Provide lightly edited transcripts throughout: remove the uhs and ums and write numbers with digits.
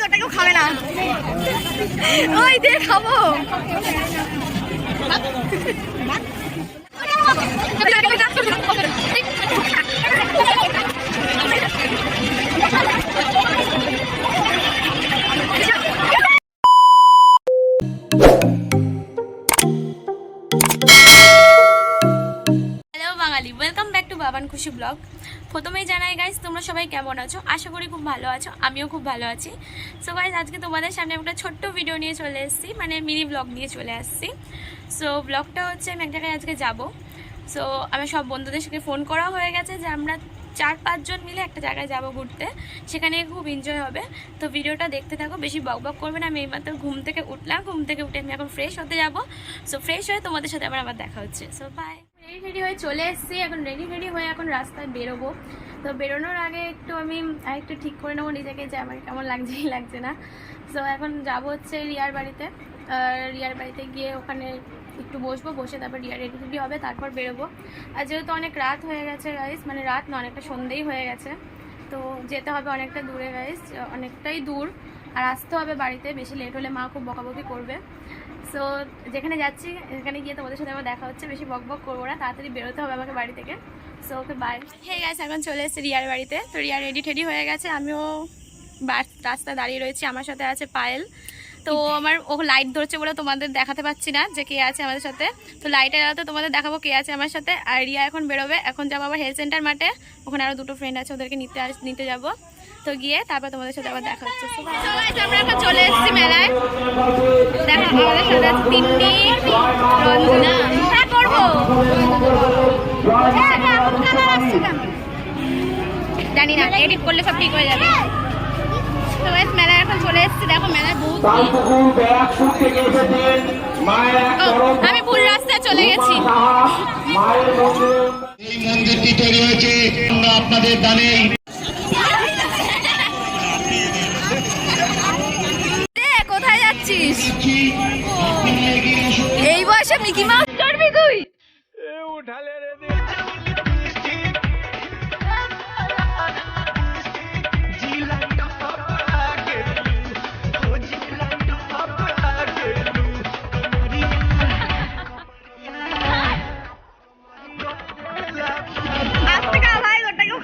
ওটা কেউ খাবে না। ওই দিয়ে খাবো। বাঙালি, ওয়েলকাম ব্যাক টু বাবান খুশি ব্লগ। প্রথমেই জানাই গাইস তোমরা সবাই কেমন আছো, আশা করি খুব ভালো আছো, আমিও খুব ভালো আছি। সো গাইস আজকে তোমাদের সামনে একটা ছোট্ট ভিডিও নিয়ে চলে এসেছি, মানে মিনি ব্লগ নিয়ে চলে আসছি। সো ব্লগটা হচ্ছে আমি এক জায়গায় আজকে যাব। সো আমি সব বন্ধুদের সাথে ফোন করা হয়ে গেছে যে আমরা 4-5 জন মিলে একটা জায়গায় যাব ঘুরতে, সেখানে খুব এনজয় হবে। তো ভিডিওটা দেখতে থাকো, বেশি বক বক করবে না। আমি এইমাত্র ঘুম থেকে উঠলাম, ঘুম থেকে উঠে আমি এখন ফ্রেশ হতে যাব। সো ফ্রেশ হয়ে তোমাদের সাথে আবার দেখা হচ্ছে। So by. রেডি হয়ে চলে এসেছি, এখন রেডি হয়ে এখন রাস্তায় বেরোবো। তো বেরোনোর আগে একটু আমি আরেকটু ঠিক করে নেবো নিজেকে যে আমার কেমন লাগছেই লাগছে না। সো এখন যাব হচ্ছে রিয়ার বাড়িতে। রিয়ার বাড়িতে গিয়ে ওখানে একটু বসবো, বসে তারপর রিয়া রেডি হবে, তারপর বেরোবো। আর যেহেতু অনেক রাত হয়ে গেছে গাইস, মানে রাত না অনেকটা সন্ধ্যেই হয়ে গেছে, তো যেতে হবে অনেকটা দূরে গাইস, অনেকটাই দূর। আর আসতে হবে বাড়িতে, বেশি লেট হলে মা খুব বকাবকি করবে। সো যেখানে যাচ্ছি এখানে গিয়ে তোমাদের সাথে আমার দেখা হচ্ছে, বেশি বক বক করবো না, তাড়াতাড়ি বেরোতে হবে আমাকে বাড়ি থেকে। So okay bye. হ্যাঁ গাইস, এখন চলে এসেছি রিয়ার বাড়িতে। তো রিয়া রেডি হয়ে গেছে, আমিও রাস্তায় দাঁড়িয়ে রয়েছি, আমার সাথে আছে পায়েল। তো আমার ও লাইট ধরছে বলে তোমাদের দেখাতে পাচ্ছি না যে কে আছে আমাদের সাথে। তো লাইটের আলোতে তোমাদের দেখাবো কে আছে আমার সাথে। আর রিয়া এখন বেরোবে, এখন যাবো আবার হেলথ সেন্টার মাঠে, ওখানে আরও দুটো ফ্রেন্ড আছে, ওদেরকে নিতে যাবো। তো গিয়ে তারপর তোমাদের সাথে আবার দেখা হচ্ছে। আমরা এখন চলে এসেছি মেলায়। দেখো আমাদের সাথে আছে তিন্নি, রঞ্জনা। হ্যাঁ করবো, জানি না, এডিট করলে সব ঠিক হয়ে যাবে। মেলায় এখন চলে এসেছি, দেখো মেলায় বহুত। আমি ভুল রাস্তায় চলে গেছি। এই মন্দিরটি তৈরি হয়েছে আপনাদের দানে। কোথায় যাচ্ছিস এই বয়সে? মিকি মাউস চড়বি তুই?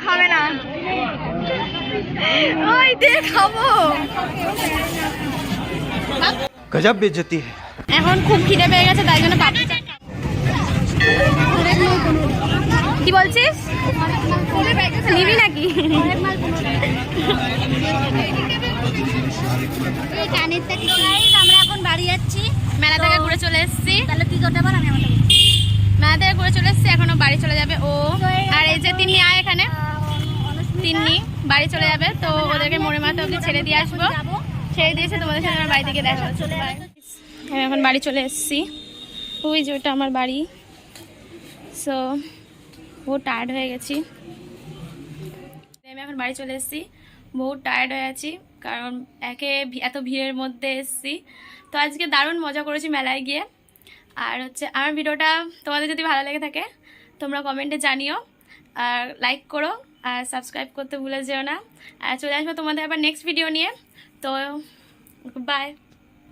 খাবে না, ওই দিয়ে খাবো। गजब बेइज्जती है। এখন খুব খিদে পেয়ে গেছে, তাই জন্য পাপড়ি চাট। কি বলছিস, নিবি নাকি? আমরা এখন বাড়ি যাচ্ছি, মেলা থেকে ঘুরে চলে এসেছি। তাহলে তুই করতে পার, আমি মেলা থেকে ঘুরে চলে এসেছি, এখনো বাড়ি চলে যাবে ও। আর এই যে তিন্নি আয়, এখানে তিন্নি বাড়ি চলে যাবে। তো ওদেরকে মোড়ে মাথা অব্দি ছেড়ে দিয়ে আসবো, ছেড়ে দিয়েছে তোমাদের সাথে আমার বাড়ি থেকে দেখা হচ্ছে। আমি এখন বাড়ি চলে এসেছি, ওই যে ওটা আমার বাড়ি। সো বহুত টায়ার্ড হয়ে গেছি, আমি এখন বাড়ি চলে এসেছি, বহুত টায়ার্ড হয়ে আছি, কারণ এত ভিড়ের মধ্যে এসেছি। তো আজকে দারুণ মজা করেছি মেলায় গিয়ে। আর হচ্ছে আমার ভিডিওটা তোমাদের যদি ভালো লেগে থাকে তোমরা কমেন্টে জানিও, আর লাইক করো, আর সাবস্ক্রাইব করতে ভুলে যেও না। আর চলে আসবো তোমাদের আবার নেক্সট ভিডিও নিয়ে। তো বাই।